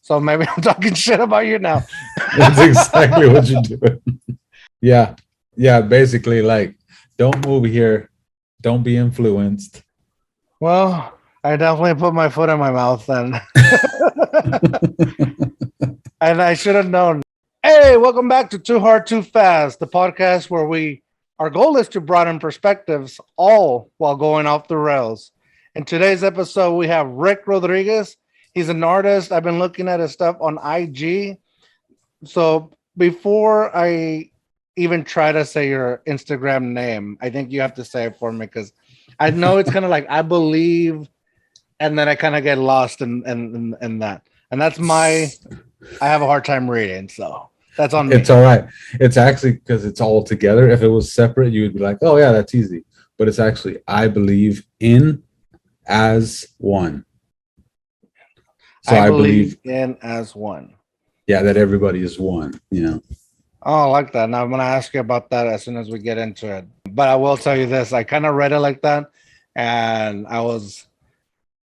So maybe I'm talking shit about you now. That's exactly what you're doing. Yeah. Yeah. Basically, like, don't move here. Don't be influenced. Well, I definitely put my foot in my mouth then. And I should have known. Hey, welcome back to Too Hard, Too Fast, the podcast where our goal is to broaden perspectives, all while going off the rails. In today's episode, we have Rick Rodriguez. He's an artist. I've been looking at his stuff on IG. So before I even try to say your Instagram name, I think you have to say it for me because I know it's kind of like I believe, and then I kind of get lost in that. And that's I have a hard time reading, so that's on me. It's all right. It's actually because it's all together. If it was separate, you would be like, oh, yeah, that's easy. But it's actually, I believe in as one. So I believe in as one. Yeah, that everybody is one, you know. Oh, I like that. Now I'm going to ask you about that as soon as we get into it. But I will tell you this. I kind of read it like that. And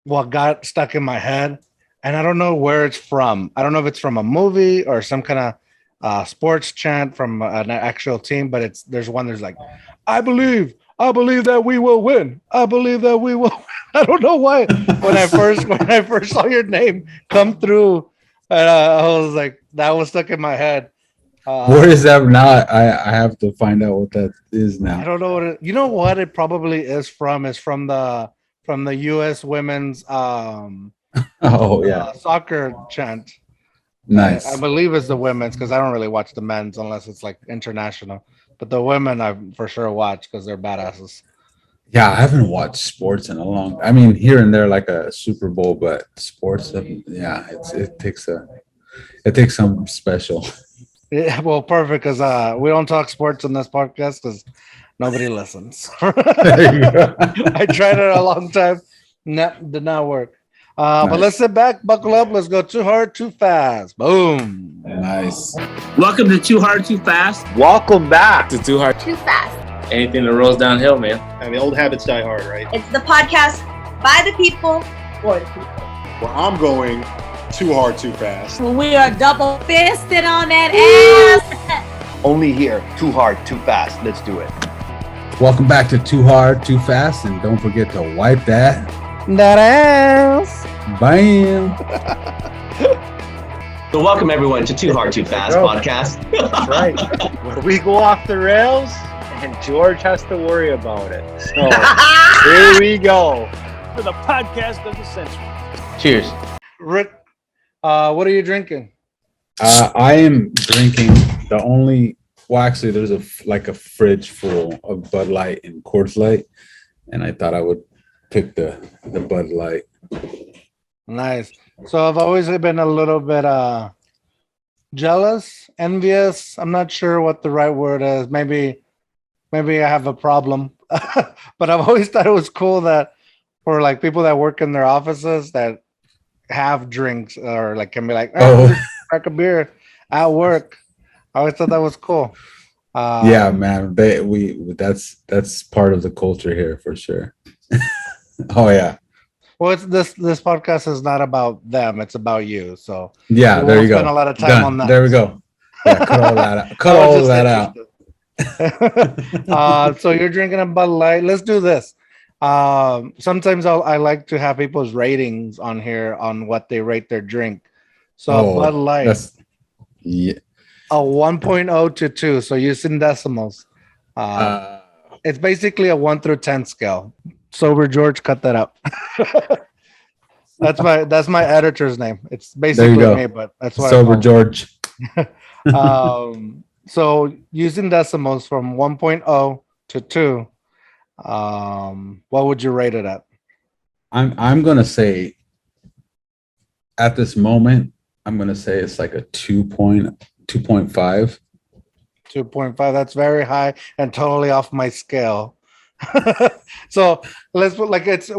what got stuck in my head. And I don't know where it's from. I don't know if it's from a movie or some kind of sports chant from an actual team. But there's like, I believe that we will win. I believe that we will win. I don't know why. When I first saw your name come through, I was like, that was stuck in my head. Where is that now? I have to find out what that is now. I don't know what you know what it probably is from the U.S. women's soccer chant. Nice. I believe it's the women's because I don't really watch the men's unless it's like international. But the women I for sure watch because they're badasses. Yeah, I haven't watched sports in a long. I mean, here and there like a Super Bowl, but sports, yeah, it takes something special. Yeah, well, perfect because we don't talk sports on this podcast because nobody listens. I tried it a long time, did not work. Nice. But let's sit back, buckle up. Let's go Too Hard, Too Fast. Boom. Nice. Welcome to Too Hard, Too Fast. Welcome back to Too Hard, Too Fast. Anything that rolls downhill, man. I mean, old habits die hard, right? It's the podcast by the people, for the people. Well, I'm going too hard, too fast. We are double fisted on that ass. Only here, Too Hard, Too Fast. Let's do it. Welcome back to Too Hard, Too Fast, and don't forget to wipe that ass. Bam. So welcome everyone to Too Hard, Too Fast podcast. That's right. Where we go off the rails and George has to worry about it. So here we go. For the podcast of the century. Cheers. Rick, what are you drinking? I am drinking actually there's a fridge full of Bud Light and Coors Light, and I thought I would pick the Bud Light. Nice. So I've always been a little bit jealous, envious. I'm not sure what the right word is. Maybe I have a problem. But I've always thought it was cool that for like people that work in their offices that have drinks or like can be like, crack a beer at work. I always thought that was cool. Yeah, man. That's part of the culture here for sure. Oh yeah. Well, this podcast is not about them; it's about you. So yeah, there you go. Spend a lot of time on that. There we go. Yeah, cut all that out. Cut all of that out. So you're drinking a Bud Light. Let's do this. Sometimes I like to have people's ratings on here on what they rate their drink. So Bud Light, a 1.0 to 2. So using decimals, it's basically a 1 through 10 scale. Sober George, cut that out. That's my editor's name. It's basically me, but that's why Sober George. So using decimals from 1.0 to 2, what would you rate it at? I'm gonna say at this moment, I'm gonna say it's like a 2.5. 2.5. That's very high and totally off my scale. So let's put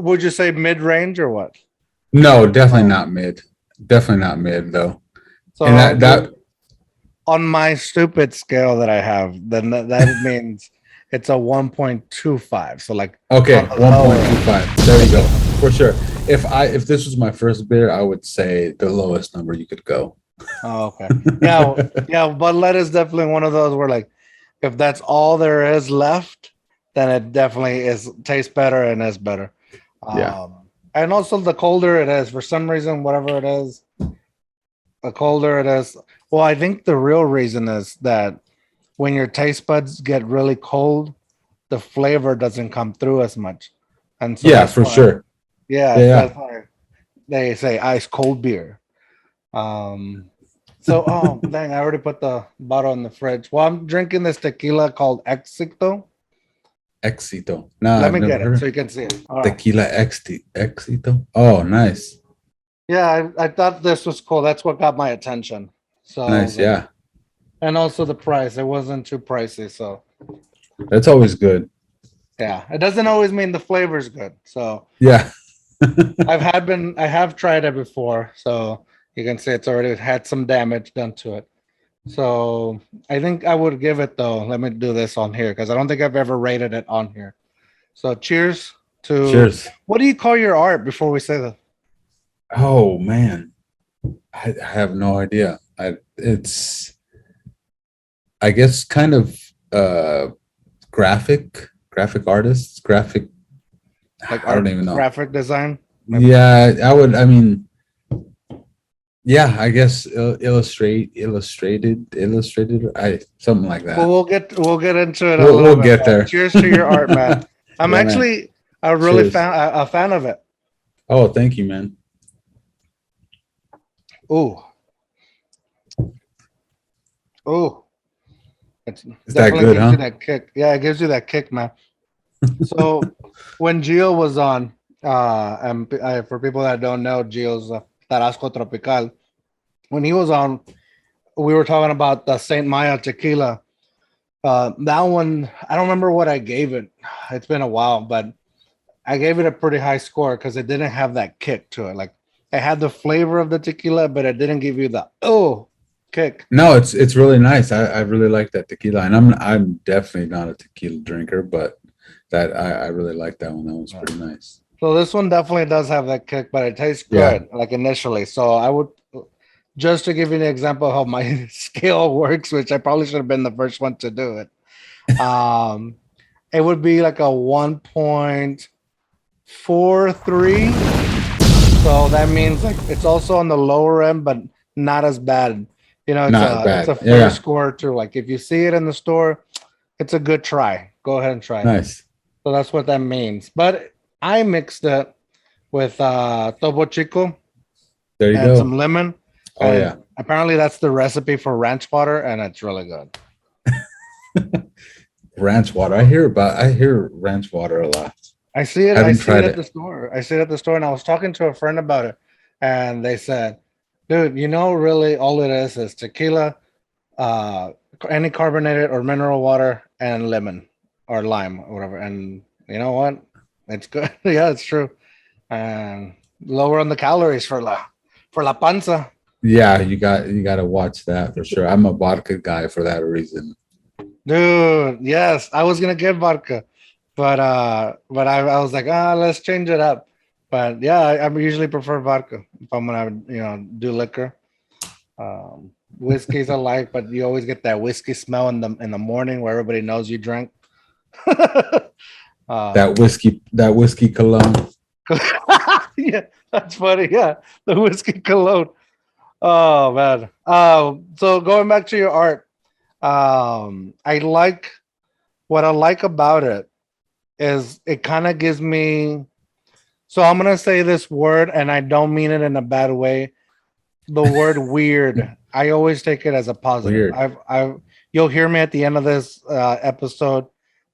would you say mid-range or what? No, definitely not mid. Definitely not mid though. So and that on my stupid scale that I have, then that means it's a 1.25. So like okay, 1.25. There you go. For sure. If this was my first beer, I would say the lowest number you could go. Oh, okay. Yeah. Bud Light is definitely one of those where, like, if that's all there is left, then it definitely tastes better and is better. Yeah. And also, the colder it is, for some reason, whatever it is, the colder it is. Well, I think the real reason is that when your taste buds get really cold, the flavor doesn't come through as much. And so Yeah, that's for why, sure. yeah, Yeah. that's why they say ice cold beer. So, oh, dang, I already put the bottle in the fridge. Well, I'm drinking this tequila called Éxito. Éxito. No, Let I've me never get it heard so of you can see it. All right. tequila éxito. Oh, nice. Yeah, I thought this was cool. That's what got my attention. So I was Nice. like- Yeah. and also the price. It wasn't too pricey. So That's always good. yeah, it doesn't always mean the flavor's good. So Yeah. I have tried it before. So you can see it's already had some damage done to it. So I think I would give it though. Let me do this on here because I don't think I've ever rated it on here. So cheers to Cheers. What do you call your art before we say that? Oh man. I have no idea. It's I guess kind of graphic artists, Like I don't even know. graphic design. Yeah, I mean, yeah, I guess illustrated, something like that. Well, we'll get into it. We'll bit, get but there. Cheers to your art, man. I'm Yeah, man. actually a Cheers. fan of it. Oh, thank you, man. Ooh, it's Is that definitely good, gives huh? you that kick. Yeah, it gives you that kick, man. So when Gio was on, for people that don't know, Gio's Tarasco Tropical. When he was on, we were talking about the Saint Maya tequila. That one, I don't remember what I gave it. It's been a while, but I gave it a pretty high score because it didn't have that kick to it. Like it had the flavor of the tequila, but it didn't give you the kick. No, it's really nice. I really like that tequila, and I'm definitely not a tequila drinker, but that I really like that one. That was pretty nice. So this one definitely does have that kick, but it tastes Yeah. good, like initially. So I would, just to give you an example of how my scale works, which I probably should have been the first one to do it. It would be like a 1.43. So that means like it's also on the lower end, but not as bad. You know, it's a fair Yeah. score too. Like if you see it in the store, it's a good try. Go ahead and try it. Nice. So that's what that means. But I mixed it with Topo Chico There you and go. some lemon. Oh And yeah. apparently that's the recipe for ranch water, and it's really good. Ranch water. I hear ranch water a lot. I see it. I Haven't see it tried at it. the store. I see it at the store, and I was talking to a friend about it, and they said, "Dude, you know, really, all it is tequila, any carbonated or mineral water, and lemon or lime or whatever." And you know what? It's good. Yeah, it's true. And lower on the calories for la panza. Yeah, you got to watch that for sure. I'm a vodka guy for that reason. Dude, yes, I was gonna get vodka, but I was like, let's change it up. But yeah, I usually prefer vodka if I'm gonna do liquor. Whiskeys I like, but you always get that whiskey smell in the morning where everybody knows you drank. That whiskey cologne. Yeah, that's funny. Yeah, the whiskey cologne. Oh man. So going back to your art, what I like about it is it kind of gives me. So I'm gonna say this word, and I don't mean it in a bad way. The word weird. I always take it as a positive. Weird. You'll hear me at the end of this episode.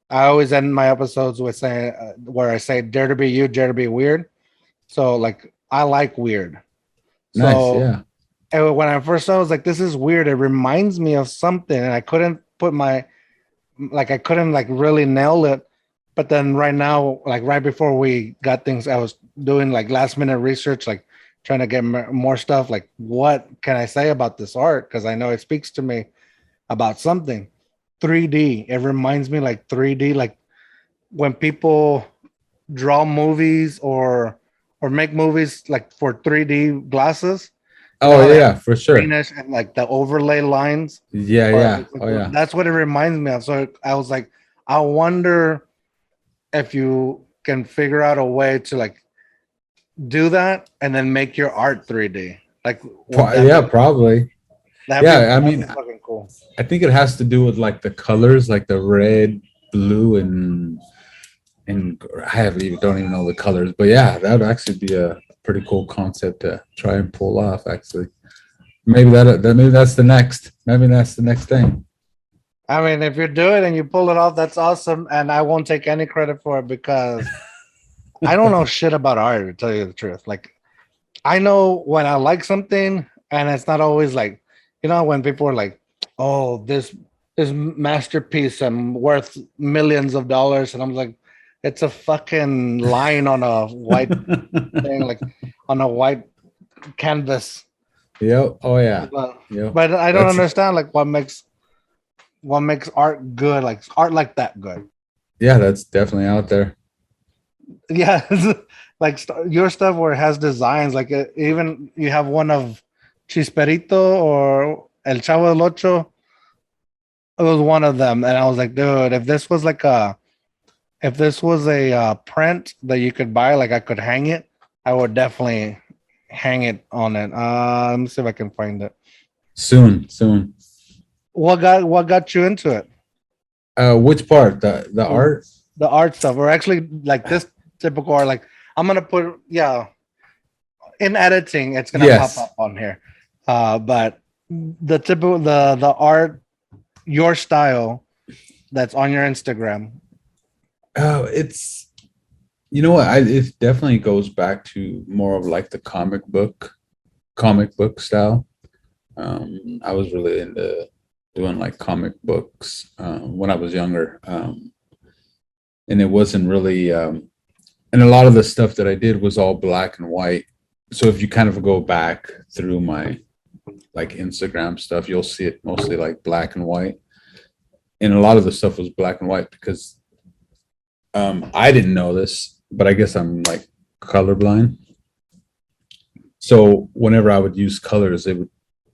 I always end my episodes with saying where I say "Dare to be you, dare to be weird." So like I like weird. Nice. So, Yeah. and when I first saw it, I was like, this is weird. It reminds me of something. And I couldn't really nail it. But then right now, like right before we got things, I was doing like last minute research, like trying to get more stuff. Like, what can I say about this art? Because I know it speaks to me about something. 3D. It reminds me like 3D, like when people draw movies or or make movies like for 3D glasses. Oh they yeah, have for sure. greenish and like the overlay lines. Yeah, Or yeah. Oh yeah. that's what it reminds me of. So I was like, I wonder if you can figure out a way to like do that and then make your art 3D. Like, would that Yeah, be, probably. that'd Yeah, I that'd mean, be fucking cool. I think it has to do with like the colors, like the red, blue, and I don't even know the colors, but yeah, that would actually be a pretty cool concept to try and pull off. Actually, maybe maybe that's the next. Maybe that's the next thing. I mean, if you do it and you pull it off, that's awesome. And I won't take any credit for it because I don't know shit about art, to tell you the truth. Like, I know when I like something, and it's not always like, when people are like, "Oh, this masterpiece and worth millions of dollars," and I'm like, it's a fucking line on a white thing, like on a white canvas. Yep. Oh yeah. But, Yep. but I don't That's- understand like what makes art good, like art like that good. Yeah, that's definitely out there. Yeah, like your stuff where it has designs, like even you have one of Chisperito or El Chavo del Ocho. It was one of them, and I was like, dude, if this was a print that you could buy, like I could hang it, I would definitely hang it on it. Let me see if I can find it. Soon. What got you into it? Which part? The art? The art stuff, or actually like this typical art? Like I'm gonna put in editing, it's gonna pop up on here. But the typical the art, your style, that's on your Instagram. Oh, it's what? It definitely goes back to more of like the comic book style. I was really into doing like comic books when I was younger, and it wasn't really. And a lot of the stuff that I did was all black and white. So if you kind of go back through my like Instagram stuff, you'll see it mostly like black and white. And a lot of the stuff was black and white because I didn't know this, but I guess I'm like colorblind. So whenever I would use colors, it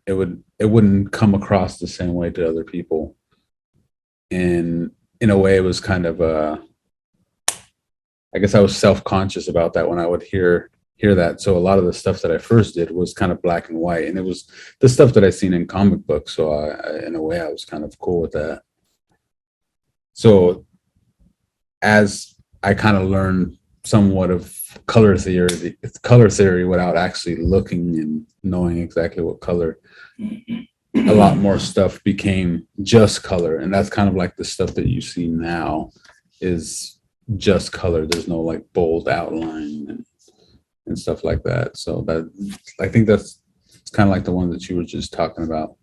wouldn't come across the same way to other people. And in a way, it was kind of I guess I was self-conscious about that when I would hear that. So a lot of the stuff that I first did was kind of black and white, and it was the stuff that I seen in comic books. So in a way, I was kind of cool with that. So as I kind of learned somewhat of color theory without actually looking and knowing exactly what color, a lot more stuff became just color. And that's kind of like the stuff that you see now is just color. There's no like bold outline and stuff like that. So that, I think it's kind of like the one that you were just talking about.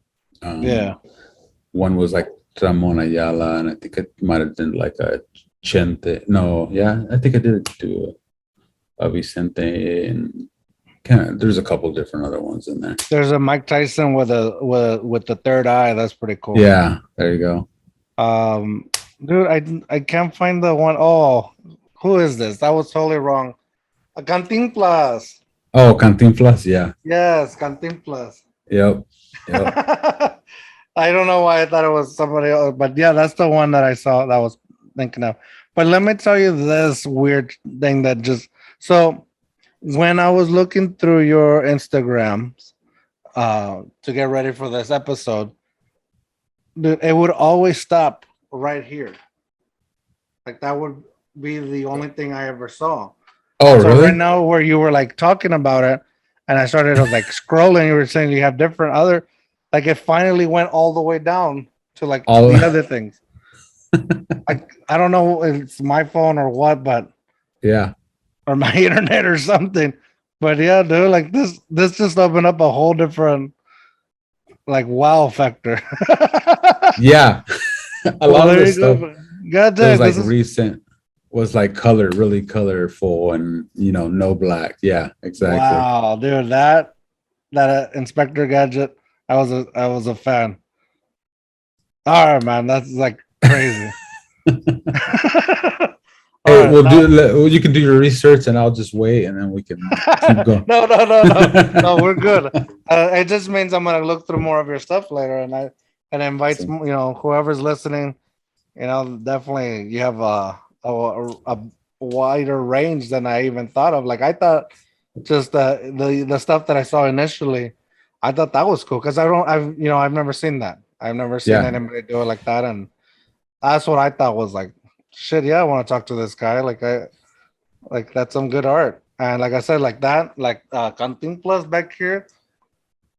One was like Ramon Ayala, and I think it might have been like a Chente. No, yeah, I think I did it to a Vicente, and there's a couple different other ones in there. There's a Mike Tyson with the third eye. That's pretty cool. Yeah, there you go. Dude, I can't find the one. Oh, who is this? That was totally wrong. A Cantinflas. Oh, Cantinflas, yeah. Yes, Cantinflas. Yep. I don't know why I thought it was somebody else, but yeah, that's the one that I saw that I was thinking of. But let me tell you this weird thing that so when I was looking through your Instagrams to get ready for this episode, dude, it would always stop right here. Like that would be the only thing I ever saw. Oh, so really? Right now, where you were like talking about it, and I started like scrolling, you were saying you have different other, like it finally went all the way down to like all the other things. I don't know if it's my phone or what, but yeah, or my internet or something. But yeah, dude, like this just opened up a whole different like wow factor. Yeah. A lot of the stuff that was like recent was like really colorful and no black. Yeah, exactly. Wow, dude, that Inspector Gadget, I was a fan. All right, man, that's like crazy. Hey, right, we'll now- you can do your research, and I'll just wait, and then we can keep going. No, we're good. It just means I'm gonna look through more of your stuff later, and invites whoever's listening. Definitely you have a wider range than I even thought of. Like I thought, just the stuff that I saw initially, I thought that was cool because I've never seen that. I've never seen anybody do it like that, and that's what I thought was like, shit. Yeah, I want to talk to this guy. Like that's some good art. And like I said, like that, like Canting Plus back here,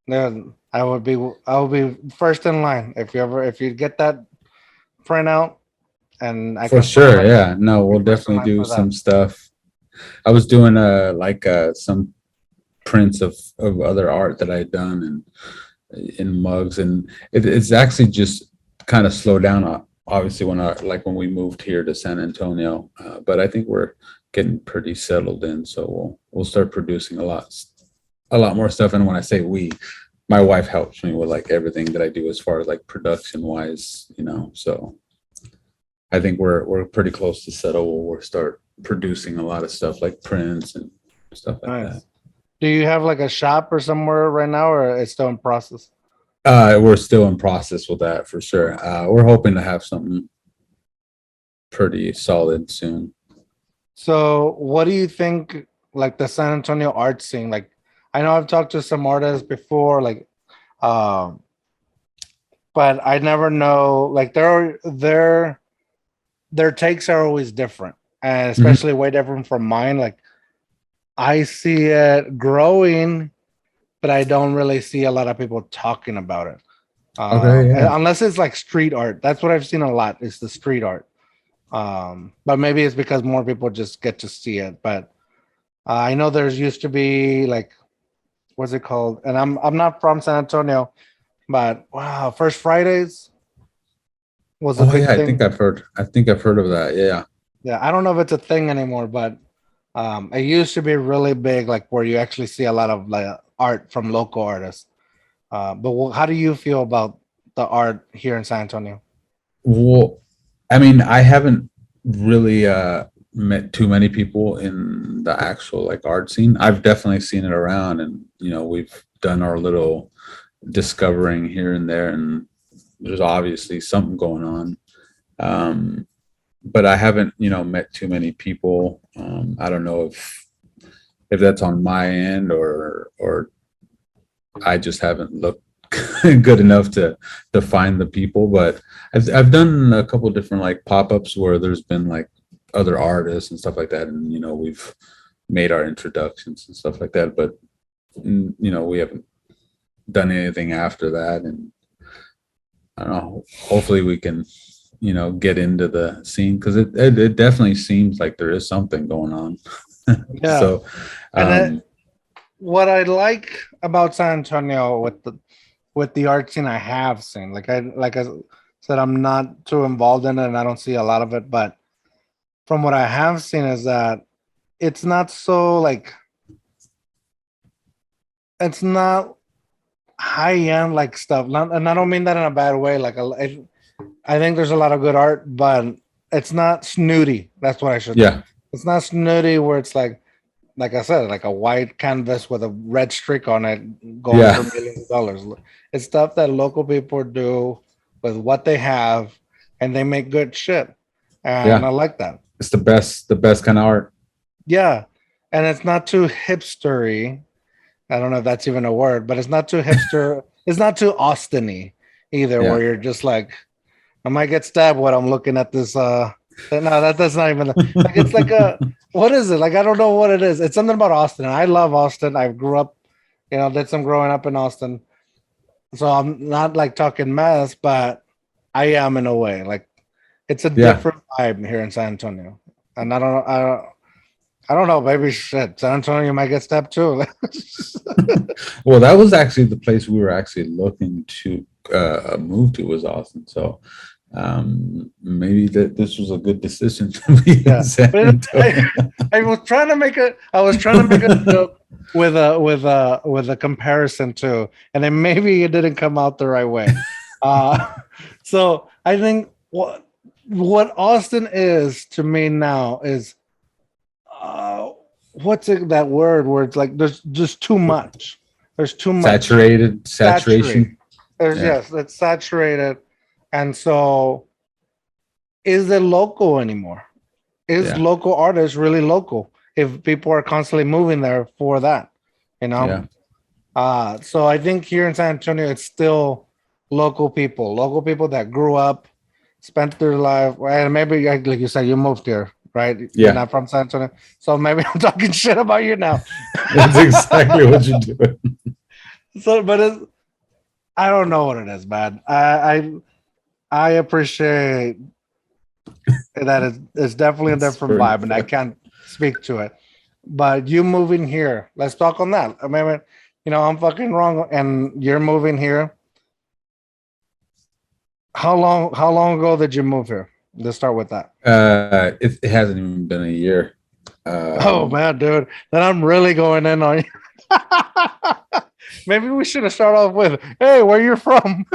then I would be first in line if you get that print out. And I For can sure, yeah. No, we'll definitely do for that. some stuff. I was doing some prints of other art that I had done and in mugs, and it's actually just kind of slowed down. Obviously, when we moved here to San Antonio, but I think we're getting pretty settled in, so we'll start producing a lot more stuff. And when I say we, my wife helps me with like everything that I do as far as like production wise, so I think we're pretty close to settle. We'll start producing a lot of stuff like prints and stuff like that. Do you have like a shop or somewhere right now, or it's still in process? We're still in process with that for sure. We're hoping to have something pretty solid soon. So what do you think, like the San Antonio art scene? Like, I know I've talked to some artists before, like, but I never know, like their takes are always different, and especially way different from mine. Like, I see it growing, but I don't really see a lot of people talking about it. Unless it's like street art. That's what I've seen a lot, is the street art. But maybe it's because more people just get to see it. But I know there's used to be like, what's it called? And I'm not from San Antonio, but wow, First Fridays was a big thing. I think I've heard of that. Yeah. Yeah, I don't know if it's a thing anymore, but it used to be really big, like where you actually see a lot of like art from local artists. But how do you feel about the art here in San Antonio? Well, I mean, I haven't really met too many people in the actual like art scene. I've definitely seen it around, and we've done our little discovering here and there, and there's obviously something going on. But I haven't, met too many people. I don't know if that's on my end or I just haven't looked good enough to find the people. But I've done a couple different like pop-ups where there's been like other artists and stuff like that, and we've made our introductions and stuff like that. But we haven't done anything after that, and I don't know. Hopefully, we can get into the scene, because it definitely seems like there is something going on. Yeah. So, what I like about San Antonio with the art scene I have seen, like I said, I'm not too involved in it, and I don't see a lot of it. But from what I have seen is that it's not so like, it's not high end like stuff. And I don't mean that in a bad way. Like I think there's a lot of good art, but it's not snooty. That's what I should. yeah. It's not snooty where it's like I said, like a white canvas with a red streak on it going for millions of dollars. It's stuff that local people do with what they have, and they make good shit. And I like that. It's the best kind of art. Yeah. And it's not too hipstery. I don't know if that's even a word, but it's not too hipster. It's not too Austin-y either, where you're just like, I might get stabbed when I'm looking at this. No, that's not even like, it's like what is it? Like, I don't know what it is. It's something about Austin. I love Austin. I grew up, did some growing up in Austin. So I'm not like talking mess, but I am in a way. Like, it's a different vibe here in San Antonio. And I don't know, maybe shit. San Antonio might get stabbed too. Well, that was actually the place we were actually looking to move to, was Austin. So maybe this was a good decision to be in San Antonio. I was trying to make a joke with a comparison too, and then maybe it didn't come out the right way. So I think what Austin is to me now is what's it, that word where it's like there's just too much. There's too much Saturation. There's, Yeah. yes, it's saturated, and so is it local anymore? Is Yeah. local artists really local if people are constantly moving there for that? You know. Yeah. So I think here in San Antonio, it's still local people that grew up, spent their life, and maybe like you said, you moved here, right? Yeah. You're not from San Antonio, so maybe I'm talking shit about you now. That's exactly what you're doing. So, but I don't know what it is, man. I appreciate that it's definitely a different vibe, and I can't speak to it. But you moving here, let's talk on that. I mean, I'm fucking wrong, and you're moving here. How long ago did you move here? Let's start with that. It hasn't even been a year. Oh man, dude, then I'm really going in on you. Maybe we should have started off with, "Hey, where you from?"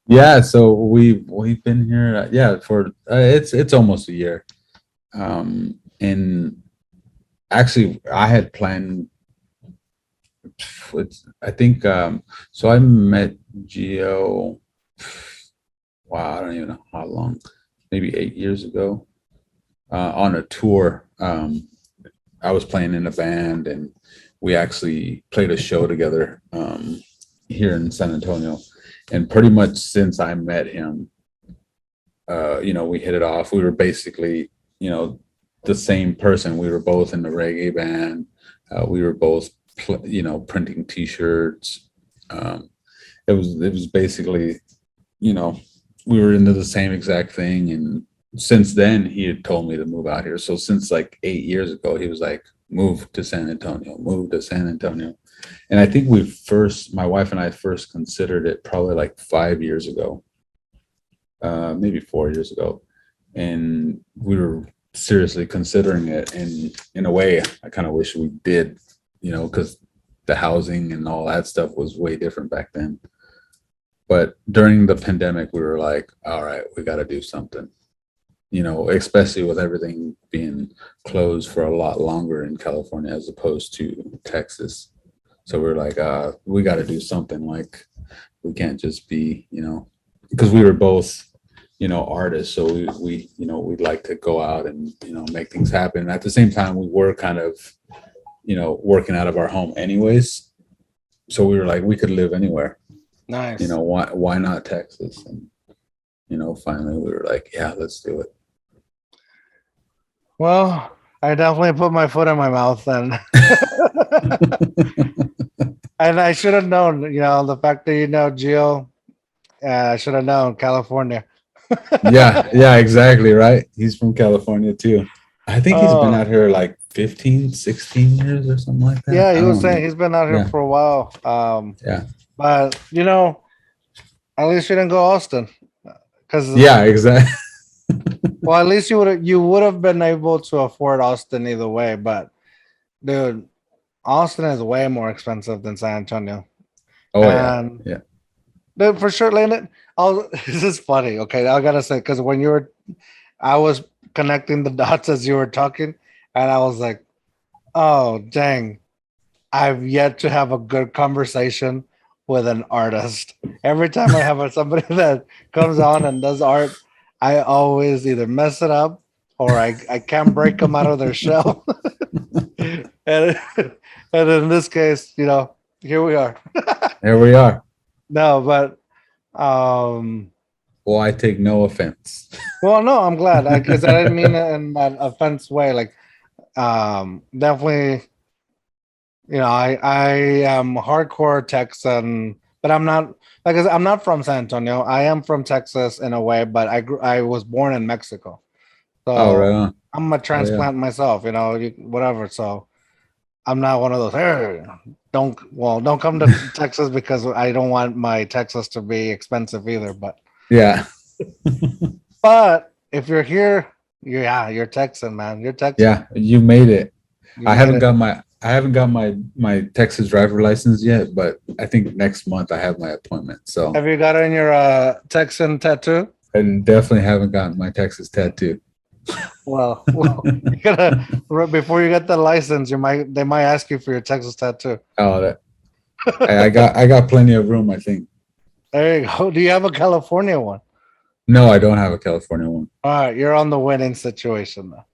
Yeah, so we've been here. Yeah, for it's almost a year. And actually, I had planned. I think so. I met Gio. Wow, I don't even know how long. Maybe 8 years ago, on a tour. I was playing in a band, and we actually played a show together here in San Antonio. And pretty much since I met him, we hit it off. We were basically, the same person. We were both in the reggae band. We were both, printing T-shirts. It was basically, we were into the same exact thing. And since then, he had told me to move out here. So since like 8 years ago, he was like, move to San Antonio. And I think my wife and I first considered it probably like 5 years ago, maybe 4 years ago. And we were seriously considering it. And in a way, I kind of wish we did, because the housing and all that stuff was way different back then. But during the pandemic, we were like, all right, we got to do something, especially with everything being closed for a lot longer in California as opposed to Texas. So we're like, we got to do something. Like, we can't just be, because we were both, artists. So we'd like to go out and, make things happen. At the same time, we were kind of, working out of our home anyways. So we were like, we could live anywhere. Nice. Why not Texas? And, finally we were like, yeah, let's do it. Well, I definitely put my foot in my mouth then. And I should have known, the fact that Gio, I should have known California. yeah, exactly, right? He's from California too. I think he's been out here like 15, 16 years or something like that. Yeah, he was saying he's been out here for a while. Yeah. But, at least you didn't go Austin. Yeah, exactly. Well, at least you would have been able to afford Austin either way. But, dude, Austin is way more expensive than San Antonio. Oh, yeah. Dude, for sure, Landon. This is funny. Okay, I gotta say, because I was connecting the dots as you were talking, and I was like, "Oh, dang! I've yet to have a good conversation with an artist. Every time I have somebody that comes on and does art, I always either mess it up or I can't break them out of their shell." and in this case, here we are. Here we are. No, but well, I take no offense. well, no, I'm glad because I didn't mean it in that offense way. Like, definitely, I am hardcore Texan, but I'm not I'm not from San Antonio. I am from Texas in a way, but I was born in Mexico, so right on. I'm a transplant myself. Whatever. So I'm not one of those. Hey, don't come to Texas because I don't want my Texas to be expensive either. But yeah. But if you're here, you're Texan, man. You're Texan. Yeah, you made it. I haven't got I haven't got my Texas driver license yet, but I think next month I have my appointment. So Have you got in your Texan tattoo? and definitely haven't gotten my Texas tattoo. Well, you gotta before you get the license, they might ask you for your Texas tattoo. Oh, that I got plenty of room, I think. There you go. Do you have a California one? No, I don't have a California one. All right, you're on the winning situation though.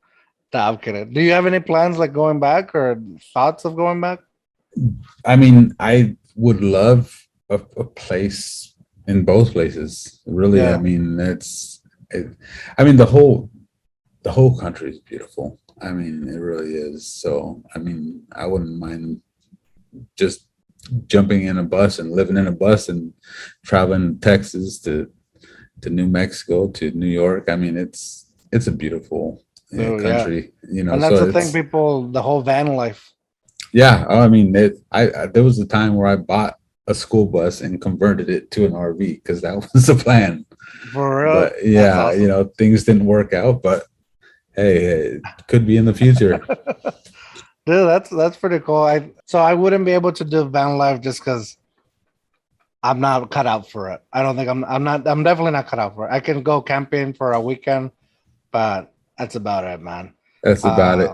Nah, I'm kidding. Do you have any plans like going back or thoughts of going back? I mean, I would love a place in both places. Really, Yeah. I mean, I mean, the whole country is beautiful. I mean, it really is. So, I mean, I wouldn't mind just jumping in a bus and living in a bus and traveling to Texas to New Mexico to New York. I mean, it's a beautiful Oh, yeah. country, you know. And that's so the thing, people, the whole van life. Yeah, I mean, I there was a time where I bought a school bus and converted it to an RV because that was the plan. For real. But That's yeah, awesome. you know, things didn't work out, but hey, it could be in the future. Dude, that's pretty cool. I wouldn't be able to do van life just because I'm not cut out for it. I don't think I'm definitely not cut out for it. I can go camping for a weekend, but that's about it, man. That's about it.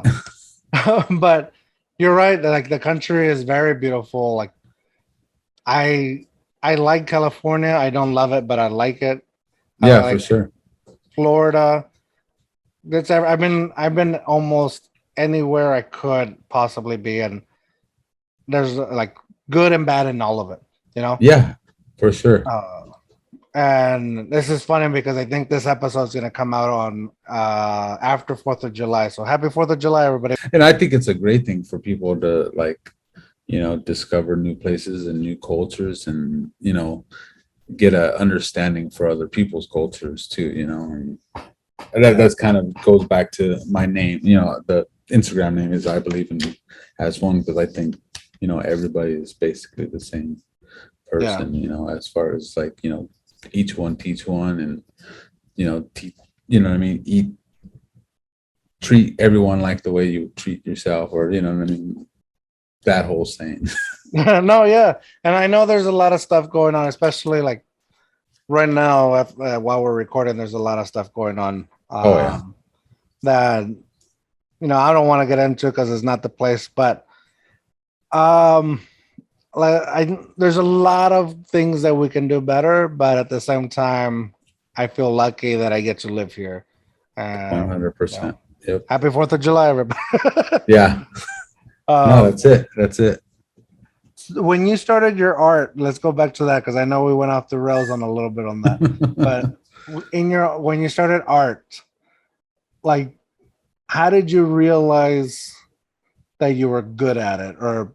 But you're right. Like the country is very beautiful. Like I like California. I don't love it, but I like it. I Yeah, like for sure. Florida. I've been almost anywhere I could possibly be, and there's like good and bad in all of it. You know. Yeah, for sure. And this is funny because I think this episode is going to come out on after 4th of July. So happy 4th of July, everybody. And I think it's a great thing for people to like, you know, discover new places and new cultures and, you know, get a understanding for other people's cultures too, you know. And that's kind of goes back to my name, you know, the Instagram name is I Believe in as One, because I think, you know, everybody is basically the same person, you know, as far as like, you know, each one teach one and, you know, you know what I mean? Treat everyone like the way you treat yourself, or, you know what I mean? That whole saying. No, yeah. And I know there's a lot of stuff going on, especially like right now, while we're recording, there's a lot of stuff going on. That, you know, I don't want to get into because it's not the place, but there's a lot of things that we can do better, but at the same time, I feel lucky that I get to live here. 100%. Yep. Happy 4th of July, everybody. Yeah. No, that's it. That's it. When you started your art, let's go back to that because I know we went off the rails on a little bit on that. But when you started art, like, how did you realize that you were good at it, or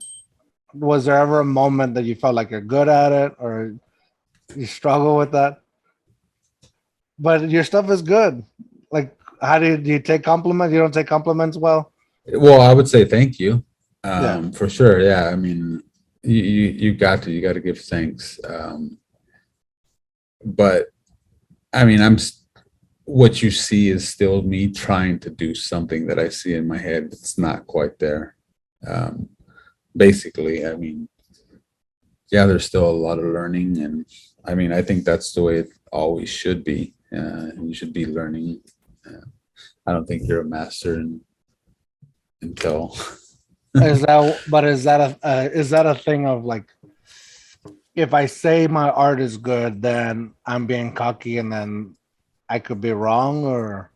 was there ever a moment that you felt like you're good at it, or you struggle with that? But your stuff is good. Like, how do you take compliments? You don't take compliments well? Well, I would say thank you. For sure. Yeah. I mean, you got to give thanks. But I mean, what you see is still me trying to do something that I see in my head. It's not quite there. Basically, I mean, yeah, there's still a lot of learning, and I mean, I think that's the way it always should be. You should be learning. I don't think you're a master until. Is that a thing of like, if I say my art is good, then I'm being cocky, and then I could be wrong, or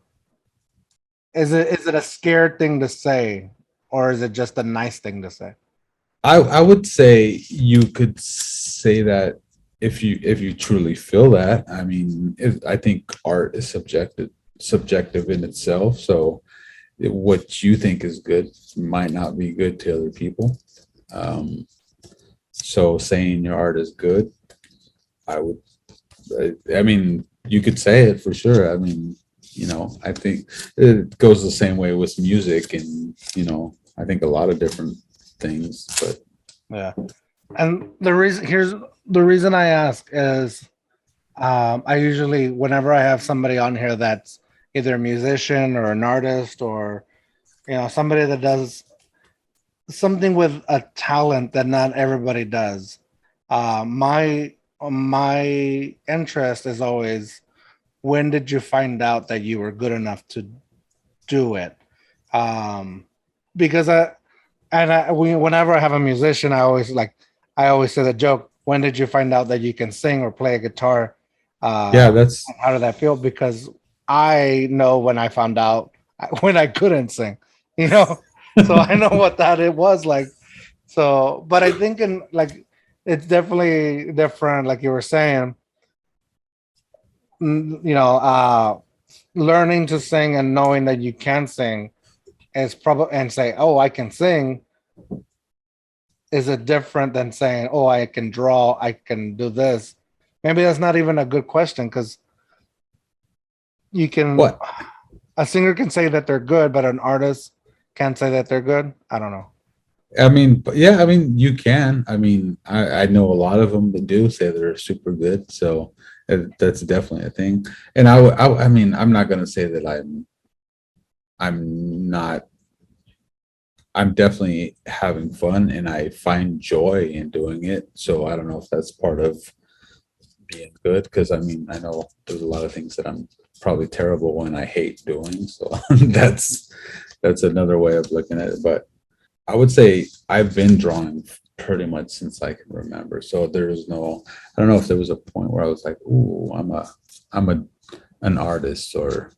is it a scared thing to say, or is it just a nice thing to say? I would say you could say that if you truly feel that. I mean, I think art is subjective in itself. So what you think is good might not be good to other people. So saying your art is good, I mean, you could say it for sure. I mean, you know, I think it goes the same way with music, and, you know, I think a lot of different things, but yeah. And the reason I ask is, I usually, whenever I have somebody on here that's either a musician or an artist, or, you know, somebody that does something with a talent that not everybody does. My interest is always, when did you find out that you were good enough to do it? Because whenever I have a musician, I always say the joke, when did you find out that you can sing or play a guitar? Yeah, that's How did that feel? Because I know when I found out when I couldn't sing, you know, so I know what that it was like. So, but I think it's definitely different, like you were saying, you know, learning to sing and knowing that you can sing is probably, and say, oh, I can sing, is it different than saying, oh, I can draw, I can do this? Maybe that's not even a good question, because you can, what a singer can say that they're good, but an artist can't say that they're good. I don't know. I mean, but yeah, I mean, you can. I mean, I know a lot of them that do say they're super good, so that's definitely a thing. And I mean, I'm not gonna say that I'm not. I'm definitely having fun, and I find joy in doing it. So I don't know if that's part of being good, because I mean, I know there's a lot of things that I'm probably terrible and I hate doing. So that's another way of looking at it, but. I would say I've been drawing pretty much since I can remember. So there's no, I don't know if there was a point where I was like, "Ooh, an artist," or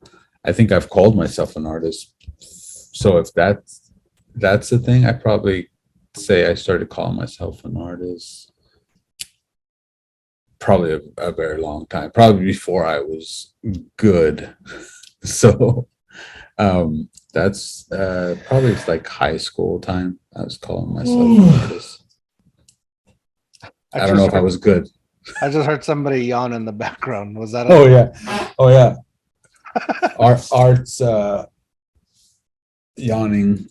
I think I've called myself an artist. So if that's the thing, I probably say I started calling myself an artist probably a very long time, probably before I was good. So that's probably like high school time. I was calling myself an artist. I don't know if I was good. I just heard somebody yawn in the background. Was that? Oh yeah. Art's yawning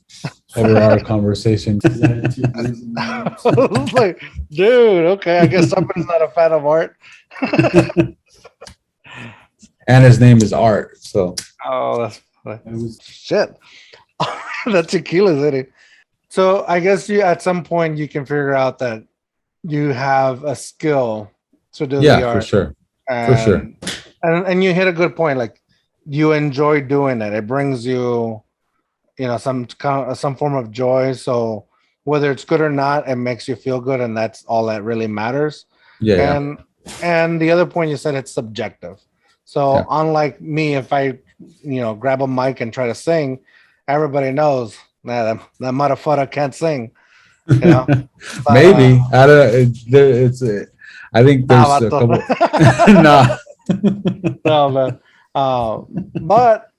over our conversation. I was like, dude, okay, I guess somebody's not a fan of art. And his name is Art. So Oh, that's shit. That tequila's in it. So I guess you, at some point, you can figure out that you have a skill to do the yeah, art. for sure. And, For sure. And you hit a good point. Like, you enjoy doing it. It brings you, you know, some form of joy. So whether it's good or not, it makes you feel good, and that's all that really matters. Yeah. And the other point, you said it's subjective. So Yeah. unlike me, if I, you know, grab a mic and try to sing, everybody knows that motherfucker can't sing. You know, but, Maybe I don't. I think there's a couple. Nah. no, man. But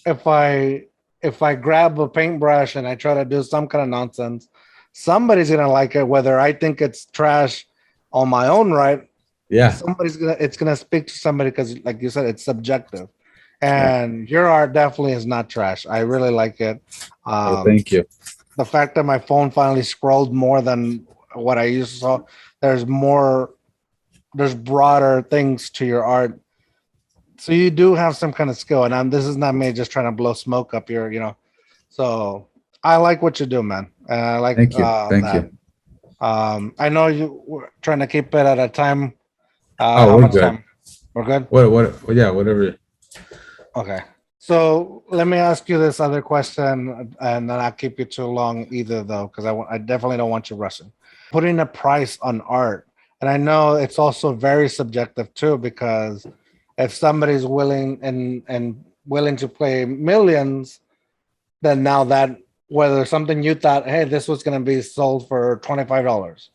if I grab a paintbrush and I try to do some kind of nonsense, somebody's gonna like it, whether I think it's trash on my own right. Yeah. It's gonna speak to somebody, because, like you said, it's subjective. And your art definitely is not trash. I really like it. Well, thank you. The fact that my phone finally scrolled more than what I used to saw, there's broader things to your art. So you do have some kind of skill, and this is not me just trying to blow smoke up your, you know. So I like what you do, man. And I like Thank you. Thank that. you. I know you were trying to keep it at a time. Oh, we're good. Time? We're good. What? Yeah, whatever. Okay. So let me ask you this other question, and then I'll keep you too long either, though, because I definitely don't want you rushing. Putting a price on art, and I know it's also very subjective too, because if somebody's willing and willing to pay millions, then now that, whether something you thought, hey, this was going to be sold for $25,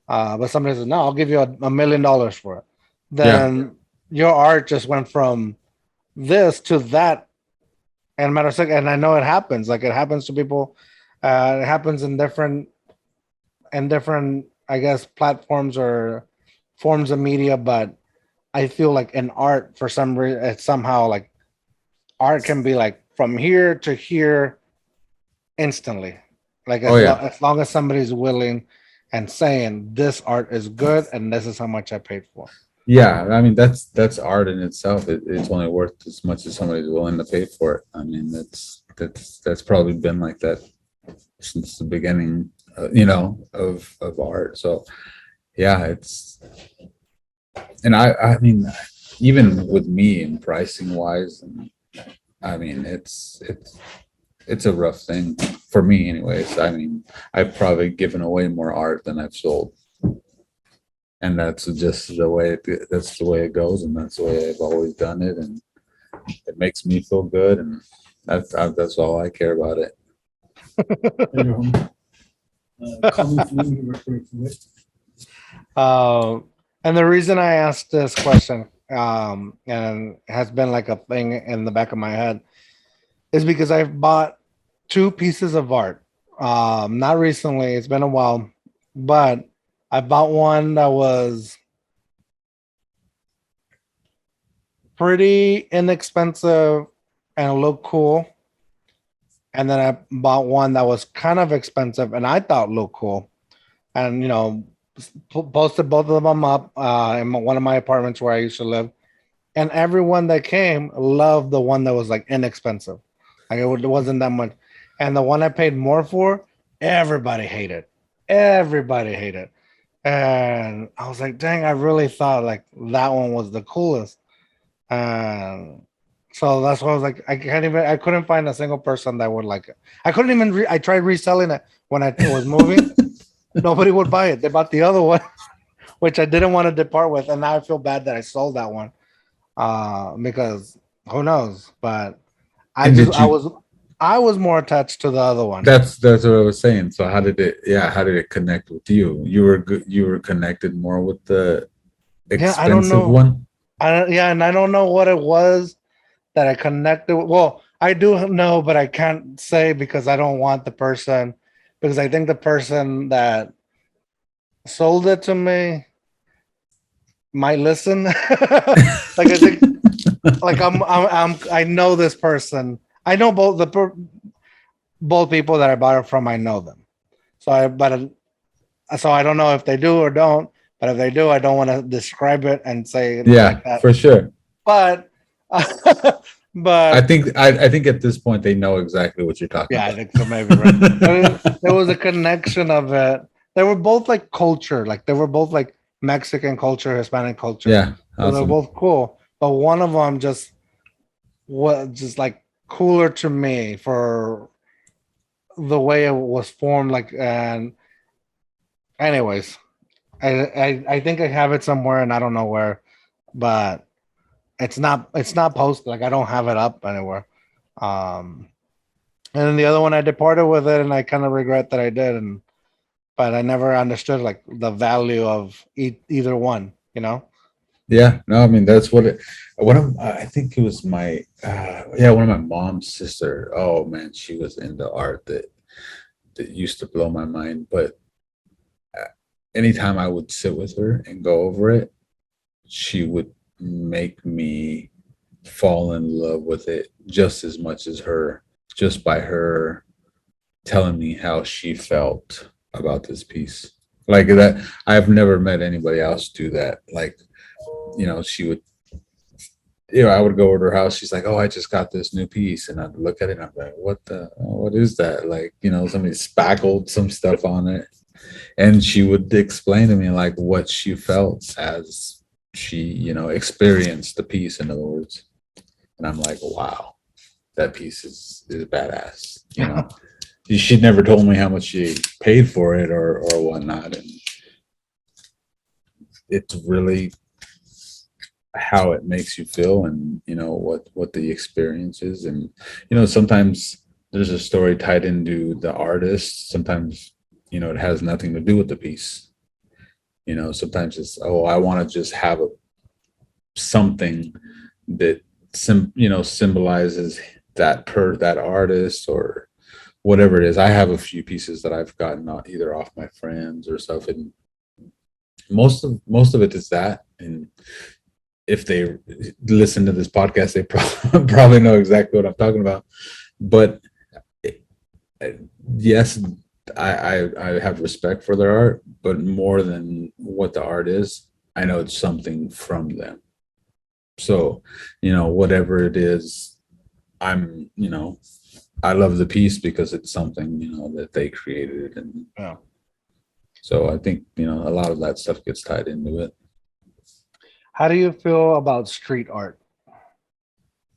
but somebody says, no, I'll give you $1 million for it, then your art just went from this to that. And matter of fact, and I know it happens. Like, it happens to people. It happens in different, I guess, platforms or forms of media. But I feel like in art, for some reason, it's somehow like art can be like from here to here instantly. Like, as long as somebody's willing and saying this art is good and this is how much I paid for. Yeah, I mean, that's art in itself. It's only worth as much as somebody's willing to pay for it. I mean, that's probably been like that since the beginning, of art. So yeah, I mean, even with me and pricing wise, and I mean, it's a rough thing for me anyways. I mean, I've probably given away more art than I've sold. And that's just that's the way it goes. And that's the way I've always done it. And it makes me feel good. And that's all I care about it. And the reason I asked this question, and has been like a thing in the back of my head, is because I've bought two pieces of art. Not recently, it's been a while, but I bought one that was pretty inexpensive and looked cool. And then I bought one that was kind of expensive and I thought looked cool. And, posted both of them up in one of my apartments where I used to live. And everyone that came loved the one that was like inexpensive. Like it wasn't that much. And the one I paid more for, everybody hated. Everybody hated. And I was like, dang, I really thought like that one was the coolest. And so that's why I was like, I couldn't find a single person that would like it. I couldn't even, I tried reselling it when I was moving. Nobody would buy it. They bought the other one, which I didn't want to depart with. And now I feel bad that I sold that one because who knows? But I was more attached to the other one. That's what I was saying. So how did it connect with you? You were connected more with the expensive one? And I don't know what it was that I connected with. Well, I do know, but I can't say because I don't want the person, because I think the person that sold it to me might listen. Like I think, like I know this person. I know both people that I bought it from. I know them. So I don't know if they do or don't. But if they do, I don't want to describe it and say like that. For sure. But I think at this point they know exactly what you're talking about. I think so, maybe, right? There was a connection of it. They were both like culture, like they were both like Mexican culture, Hispanic culture. Yeah, awesome. So they're both cool, but one of them just was just like cooler to me for the way it was formed. Like, and anyways, I think I have it somewhere and I don't know where, but it's not posted. Like I don't have it up anywhere. And then the other one I departed with it and I kind of regret that I did, but I never understood like the value of either one, Yeah, no, I mean that's what it. I think it was my one of my mom's sister. Oh man, she was into art that used to blow my mind. But anytime I would sit with her and go over it, she would make me fall in love with it just as much as her, just by her telling me how she felt about this piece. Like that, I've never met anybody else do that. Like, she would, I would go over to her house. She's like, "Oh, I just got this new piece," and I'd look at it and I'm like, what is that? Like, somebody spackled some stuff on it. And she would explain to me like what she felt as she, experienced the piece, in other words. And I'm like, wow, that piece is badass. She never told me how much she paid for it or whatnot. And it's really how it makes you feel and, what the experience is. And, sometimes there's a story tied into the artist. Sometimes, it has nothing to do with the piece. Sometimes it's, I want to just have something that symbolizes that artist or whatever it is. I have a few pieces that I've gotten either off my friends or stuff, and most of it is that. And if they listen to this podcast, they probably know exactly what I'm talking about. But yes, I have respect for their art, but more than what the art is, I know it's something from them. So, whatever it is, I'm I love the piece because it's something, that they created. And Yeah. so I think, a lot of that stuff gets tied into it. How do you feel about street art?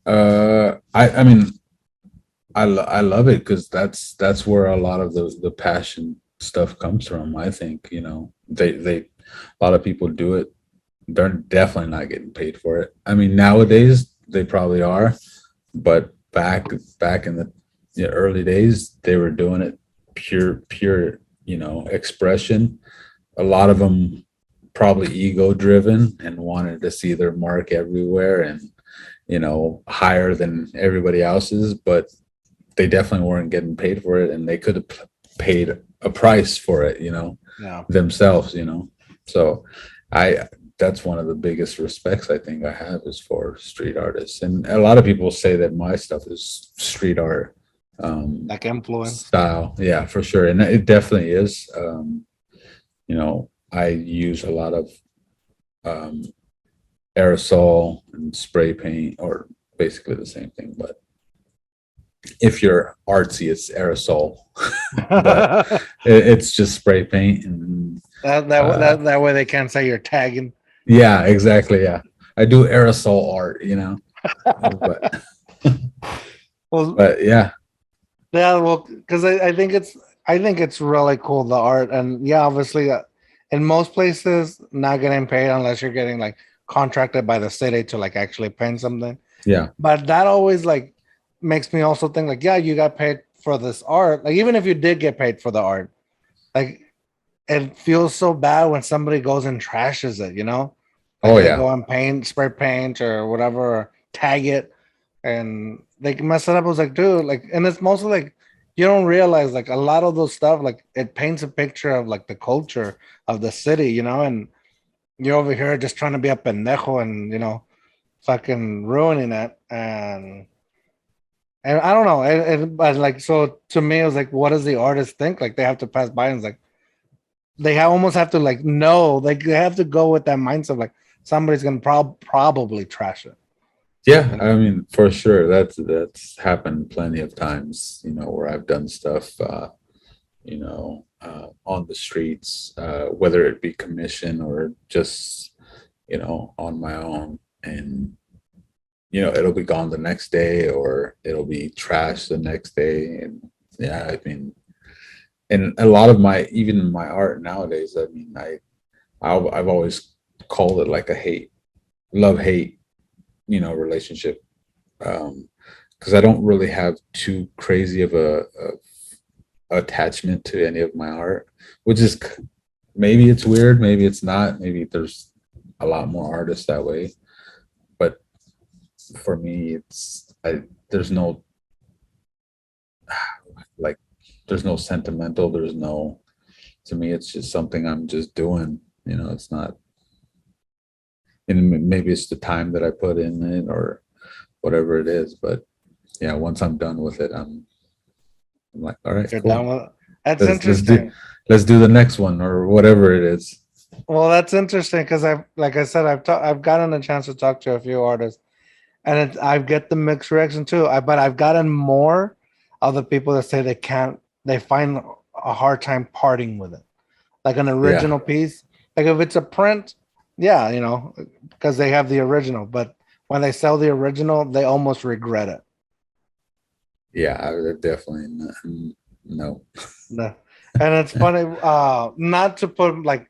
I mean, I love it because that's where a lot of the passion stuff comes from. I think, they a lot of people do it. They're definitely not getting paid for it. I mean, nowadays they probably are, but back in the early days, they were doing it pure, expression. A lot of them probably ego driven and wanted to see their mark everywhere and, higher than everybody else's, but they definitely weren't getting paid for it, and they could have paid a price for it, Yeah. themselves, So that's one of the biggest respects I think I have is for street artists. And a lot of people say that my stuff is street art Like influence. style. Yeah, for sure. And it definitely is. I use a lot of aerosol and spray paint, or basically the same thing, but if you're artsy, it's aerosol. But it's just spray paint. And that way they can't say you're tagging. yeah, exactly. Yeah, I do aerosol art, but, Well, but yeah, well, because I think it's really cool, the art. And yeah, obviously in most places not getting paid unless you're getting like contracted by the city to like actually paint something. yeah, But that always like makes me also think like, yeah, you got paid for this art. Like even if you did get paid for the art, like it feels so bad when somebody goes and trashes it, Like Oh, they yeah. go and spray paint or whatever, or tag it, and they can mess it up. I was like, dude, like, and it's mostly like you don't realize like a lot of those stuff, like it paints a picture of like the culture of the city, and you're over here just trying to be a pendejo and fucking ruining it. And I don't know, but like, so to me, it was like, what does the artist think? Like, they have to pass by and it's like, almost have to like know, like they have to go with that mindset, like somebody's gonna probably trash it. Yeah. I mean, for sure, that's happened plenty of times. Where I've done stuff, on the streets, whether it be commission or just, on my own, and it'll be gone the next day or it'll be trashed the next day. And yeah, I mean, and a lot of even my art nowadays, I mean, I've always called it like a love hate, relationship. Because I don't really have too crazy of a attachment to any of my art, which is maybe it's weird, maybe it's not, maybe there's a lot more artists that way. But for me, there's no like there's no sentimental, to me it's just something I'm just doing. It's not, and maybe it's the time that I put in it or whatever it is, but yeah, once I'm done with it, I'm like, all right, You're cool. done with it. That's Let's interesting. let's do the next one or whatever it is. Well, that's interesting because like I said, I've gotten a chance to talk to a few artists, and I get the mixed reaction too. But I've gotten more of the people that say they find a hard time parting with it, like an original piece. Like if it's a print, yeah, because they have the original. But when they sell the original, they almost regret it. Yeah, I would definitely no. And it's funny, not to put like,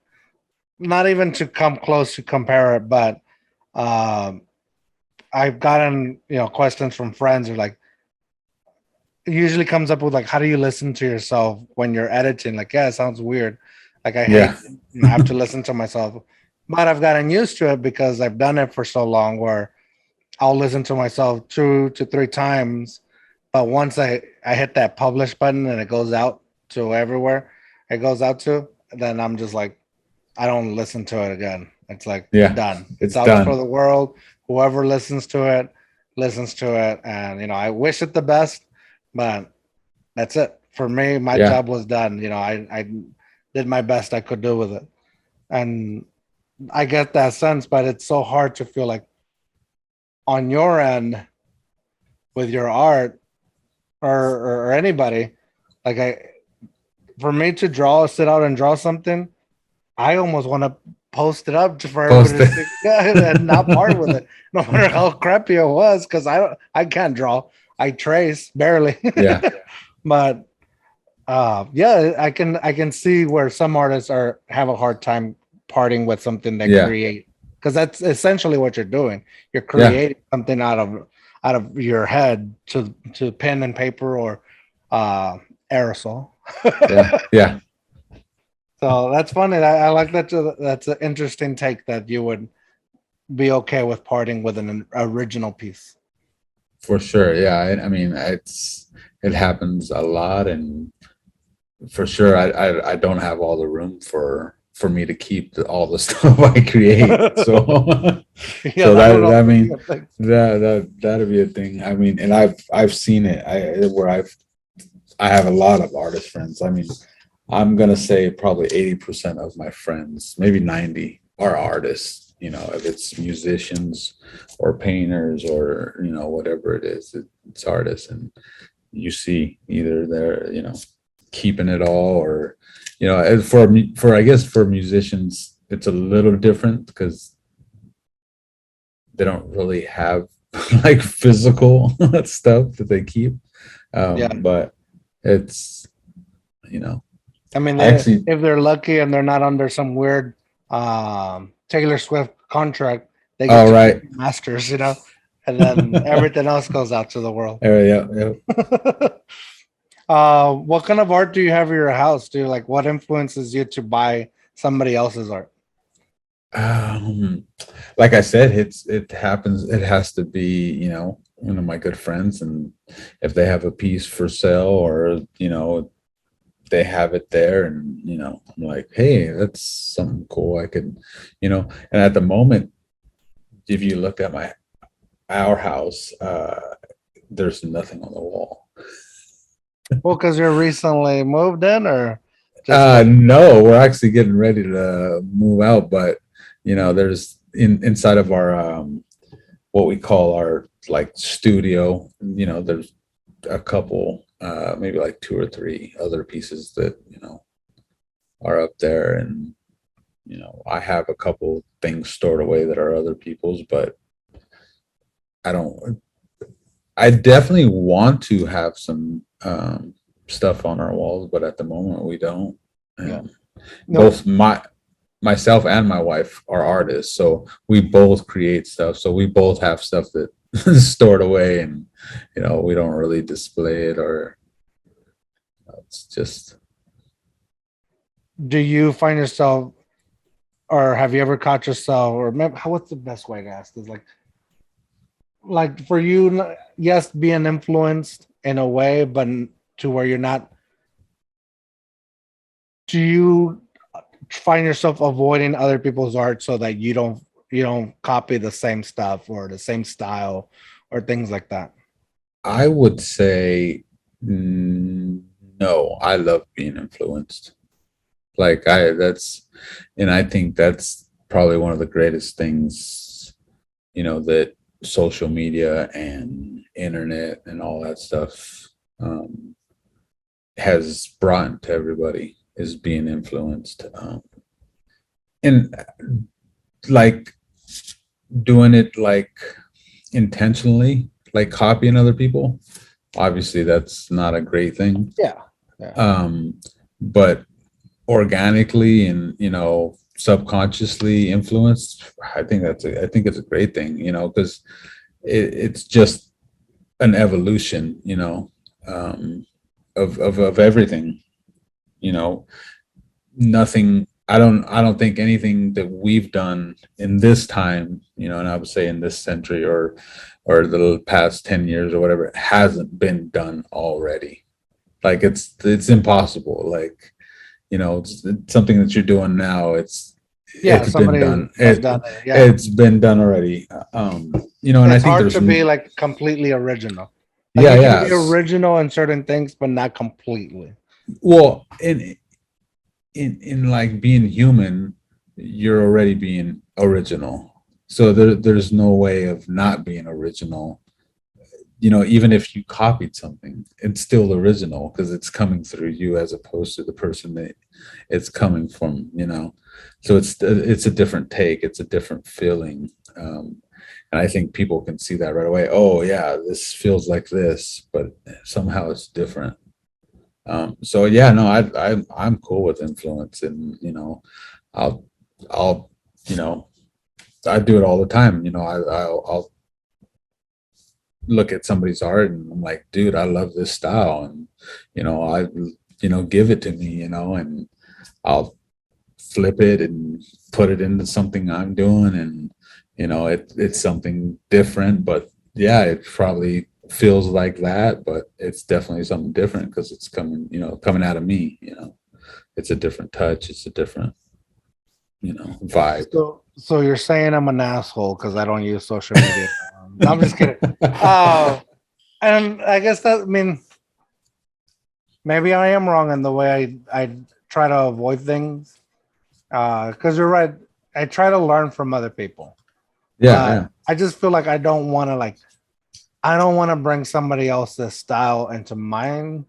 not even to come close to compare it, but I've gotten questions from friends who like, it usually comes up with like, how do you listen to yourself when you're editing? Like, yeah, it sounds weird. Like I hate I have to listen to myself, but I've gotten used to it because I've done it for so long where I'll listen to myself 2 to 3 times. But once I hit that publish button and it goes out to everywhere it goes out to, then I'm just like, I don't listen to it again. It's like done. It's out done for the world. Whoever listens to it. And I wish it the best, but that's it. For me, my job was done. I did my best I could do with it. And I get that sense, but it's so hard to feel like on your end with your art, or anybody, like for me to sit out and draw something, I almost want to post it up just for Post everybody to it. see and not part with it, no matter how crappy it was, because I can't draw. I trace barely. Yeah. But yeah, I can see where some artists have a hard time parting with something they Yeah. create, because that's essentially what you're doing. You're Yeah. creating something out of your head to pen and paper or aerosol. Yeah. Yeah. So that's funny. I like that. That's an interesting take, that you would be okay with parting with an original piece. For sure. Yeah. I mean, it happens a lot, and for sure, I don't have all the room for me to keep all the stuff I create. So, Yeah, so I don't that I know. mean, that'd be a thing. I mean, and I've seen it. I have a lot of artist friends. I mean, I'm gonna say probably 80% of my friends, maybe 90, are artists. You know, if it's musicians or painters or whatever it is, it's artists, and you see either they're keeping it all, or and for I guess for musicians it's a little different because they don't really have like physical stuff that they keep. Yeah. But it's I mean, actually, if they're lucky and they're not under some weird Taylor Swift contract, they get to right. be masters, and then everything else goes out to the world. Yeah. What kind of art do you have in your house? What influences you to buy somebody else's art? Like I said, it has to be one of my good friends, and if they have a piece for sale, or they have it there, and I'm like, hey, that's something cool. I could and at the moment, if you look at our house, there's nothing on the wall. Well, because you're recently moved in, or no, we're actually getting ready to move out, but there's inside of our what we call our like studio, there's a couple, maybe like 2 or 3 other pieces that are up there, and I have a couple things stored away that are other people's, but I definitely want to have some stuff on our walls, but at the moment we don't. Yeah. Both myself and my wife are artists, so we both create stuff. So we both have stuff that is stored away, and we don't really display it, or it's just. Do you find yourself, or have you ever caught yourself, or what's the best way to ask this? Like for you, yes, being influenced in a way, but to where you're not. Do you find yourself avoiding other people's art so that you don't copy the same stuff or the same style or things like that? I would say no. I love being influenced. I think that's probably one of the greatest things, that social media and internet and all that stuff has brought to everybody, is being influenced, and like doing it like intentionally, like copying other people. Obviously that's not a great thing. Yeah. But organically and subconsciously influenced, I think it's a great thing, because it's just an evolution, of everything. Nothing. I don't think anything that we've done in this time, and I would say in this century or the past 10 years or whatever, hasn't been done already. Like it's impossible. Like, it's something that you're doing now. It's been done. It's been done already. And I think hard there's to be like completely original. You can be original in certain things, but not completely. Well, in like being human, you're already being original. So there's no way of not being original. even if you copied something, it's still original because it's coming through you as opposed to the person that it's coming from, so it's a different take, it's a different feeling. And I think people can see that right away. Oh yeah, this feels like this, but somehow it's different. So yeah, no, I'm cool with influence, and I'll I do it all the time. I'll look at somebody's art and I'm like, dude, I love this style, and I give it to me, and I'll flip it and put it into something I'm doing, and it's something different, but yeah, it probably feels like that, but it's definitely something different because it's coming out of me. It's a different touch, it's a different vibe. So you're saying I'm an asshole because I don't use social media. I'm just kidding. And I guess maybe I am wrong in the way I try to avoid things. Because you're right. I try to learn from other people. Yeah. I just feel like I don't want to bring somebody else's style into mine,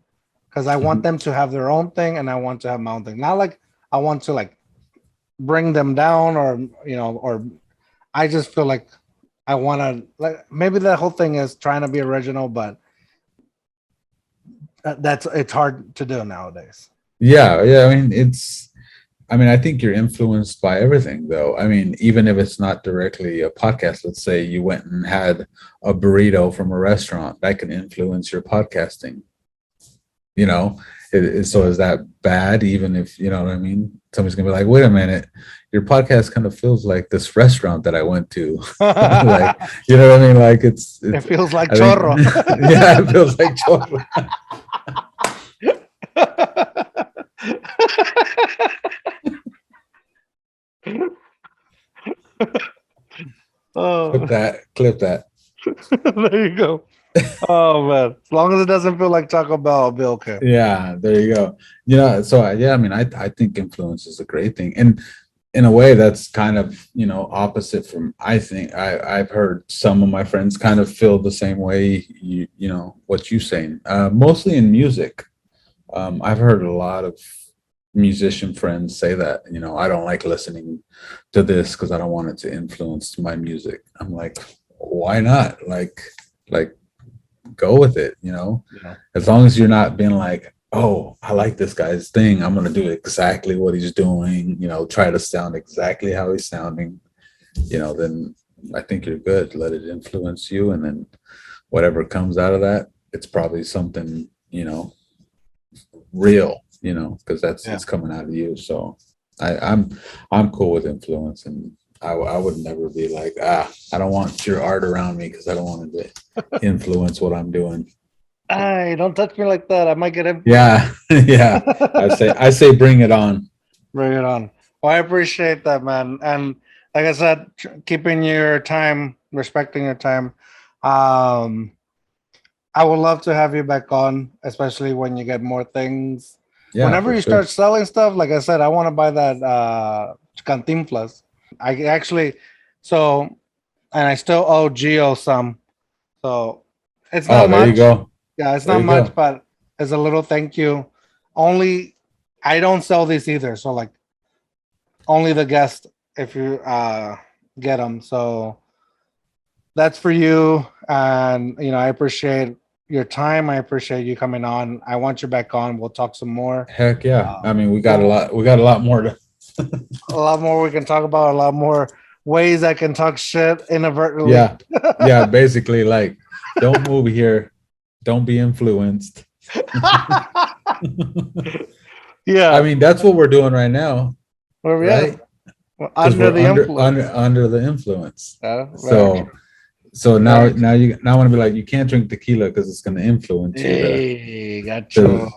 because I want them to have their own thing and I want to have my own thing. Not like I want to bring them down, or I just feel like I want to, maybe the whole thing is trying to be original, but it's hard to do nowadays. Yeah. I think you're influenced by everything, though. Even if it's not directly a podcast, let's say you went and had a burrito from a restaurant, that can influence your podcasting. So is that bad? Even if, you know what I mean? Somebody's gonna be like, wait a minute, your podcast kind of feels like this restaurant that I went to. You know what I mean? It feels like I chorro. Yeah, it feels like chorro. Oh, clip that. there you go. Oh man, as long as it doesn't feel like Taco Bell, I'll be okay. Yeah, there you go. So yeah, I think influence is a great thing, and in a way that's kind of opposite from, I think I've heard some of my friends kind of feel the same way, what you're saying, mostly in music. I've heard a lot of musician friends say that, I don't like listening to this because I don't want it to influence my music. I'm like, why not? Like go with it, as long as you're not being like, oh, I like this guy's thing, I'm gonna do exactly what he's doing, try to sound exactly how he's sounding, then I think you're good. Let it influence you, and then whatever comes out of that, it's probably something real, because it's coming out of you. So I'm cool with influence, and I would never be like, I don't want your art around me because I don't want it to influence what I'm doing. Hey, don't touch me like that. I might get influenced. Yeah. I say bring it on. Bring it on. Well, I appreciate that, man. And like I said, keeping your time, respecting your time. I would love to have you back on, especially when you get more things. Yeah, whenever you start selling stuff, like I said, I want to buy that Cantinflas. I actually, and I still owe Gio some. So it's not much. There you go. Yeah, it's not much, but as a little thank you. Only I don't sell these either, so only the guest if you get them. So that's for you, and I appreciate your time. I appreciate you coming on. I want you back on. We'll talk some more. Heck yeah! We got a lot. We got a lot more to. A lot more we can talk about. A lot more ways I can talk shit inadvertently. Yeah. Basically, don't move here. Don't be influenced. Yeah. That's what we're doing right now. Where we right? Under the influence. Under the influence. So now I want to be like, you can't drink tequila because it's going to influence you. Hey, gotcha.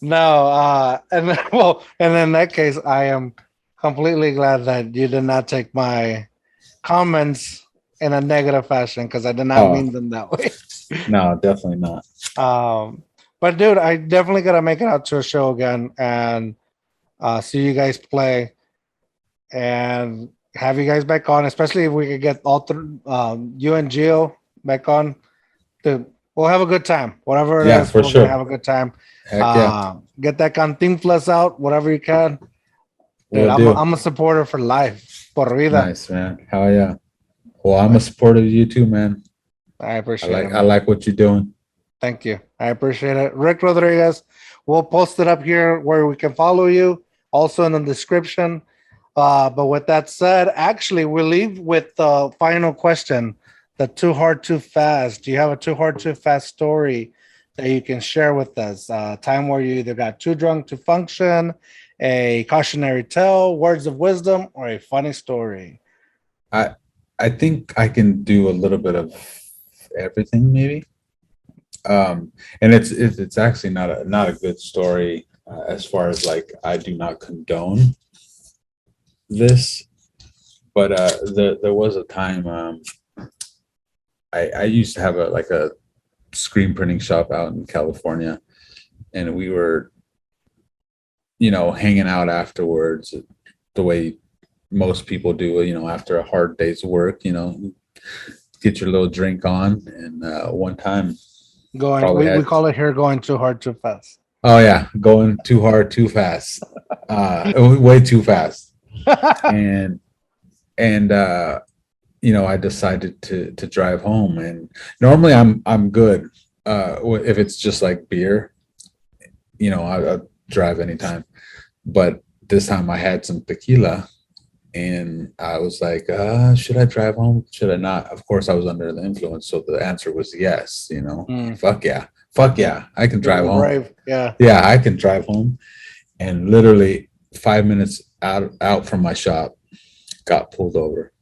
No, and in that case, I am completely glad that you did not take my comments in a negative fashion, because I did not mean them that way. No, definitely not. But dude, I definitely gotta make it out to a show again and see you guys play. And have you guys back on, especially if we could get you and Gio back on. Dude, we'll have a good time. Whatever it is, for we're sure. gonna have a good time. Heck yeah. Get that Cantinflas out, whatever you can. Dude, Will do. I'm a supporter for life. Por vida. Nice, man. Hell yeah. Well, I'm a supporter of you too, man. I appreciate it. I like what you're doing. Thank you. I appreciate it. Rick Rodriguez, we'll post it up here where we can follow you, also in the description. But with that said, actually, we'll leave with the final question, the too hard, too fast. Do you have a too hard, too fast story that you can share with us? Time where you either got too drunk to function, a cautionary tale, words of wisdom, or a funny story? I think I can do a little bit of everything, maybe. And it's actually not a good story as far as like I do not condone this, but there was a time I used to have a screen printing shop out in California, and we were hanging out afterwards the way most people do, after a hard day's work, get your little drink on. And one time we call it here going too hard, too fast. Oh yeah, going too hard, too fast, way too fast. and I decided to drive home, and normally I'm good if it's just like beer, I'll drive anytime, but this time I had some tequila and I was like, should I drive home, should I not? Of course I was under the influence, so the answer was yes. Fuck yeah, I can drive home. Brave. Yeah, I can drive home. And literally 5 minutes out from my shop, got pulled over.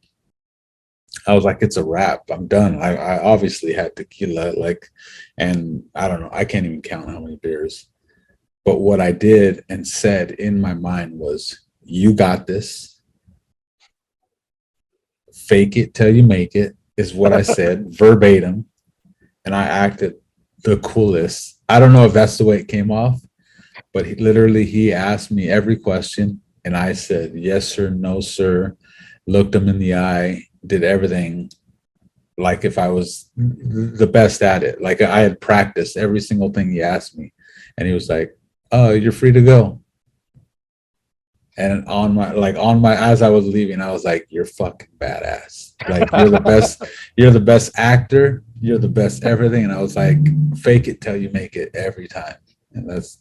I was like, it's a wrap, I'm done. I obviously had tequila, and I don't know, I can't even count how many beers. But what I did and said in my mind was, you got this. Fake it till you make it is what I said verbatim. And I acted the coolest. I don't know if that's the way it came off, but he asked me every question and I said, yes, sir, no, sir. Looked him in the eye, did everything like if I was the best at it. Like I had practiced every single thing he asked me. And he was like, oh, you're free to go. And on my as I was leaving, I was like, you're fucking badass. Like you're the best actor, you're the best everything. And I was like, fake it till you make it every time. And that's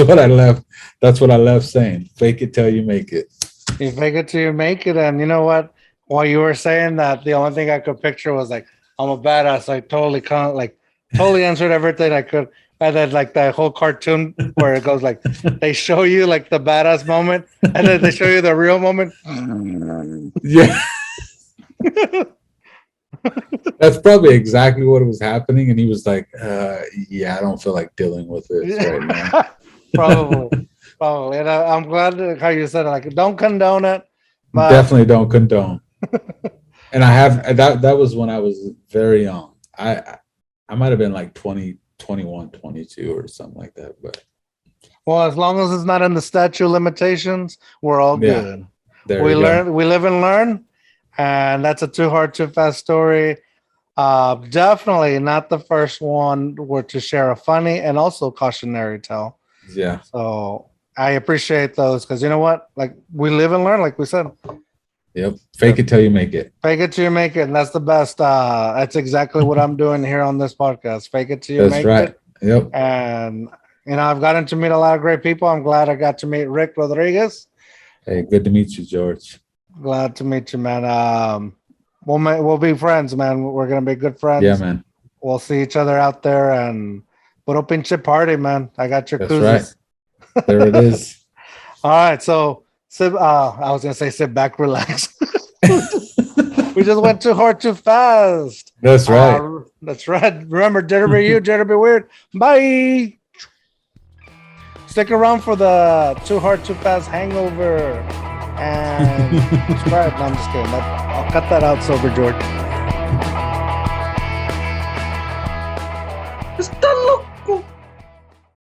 what I left. That's what I left saying. Fake it till you make it. You fake it till you make it. And you know what? While you were saying that, the only thing I could picture was like, I'm a badass. I totally answered everything I could. And then like that whole cartoon where it goes like they show you like the badass moment and then they show you the real moment. Yeah. That's probably exactly what was happening. And he was like, yeah, I don't feel like dealing with this right now. Probably. And I'm glad how you said it. Like, don't condone it. But... Definitely don't condone. And I have that was when I was very young. I might have been like 20, 21, 22 or something like that. But well, as long as it's not in the statute of limitations, we're all good. We live and learn. And that's a too hard, too fast story. Definitely not the first one to share a funny and also cautionary tale. Yeah. So I appreciate those because you know what? Like we live and learn, like we said. Yep. Fake it till you make it. Fake it till you make it. And that's the best. That's exactly what I'm doing here on this podcast. Fake it till you make it. Yep. And I've gotten to meet a lot of great people. I'm glad I got to meet Rick Rodriguez. Hey, good to meet you, George. Glad to meet you, man. We'll be friends, man. We're gonna be good friends. Yeah, man. We'll see each other out there and put up pinche party, man. I got your koozies. That's right. There it is. All right, so I was gonna say sit back, relax. We just went too hard, too fast. That's right. That's right. Remember, Jitterbee be you, Jitterbee be weird. Bye. Stick around for the too hard, too fast hangover. And subscribe. No, I'm just kidding. I'll cut that out, Sober George.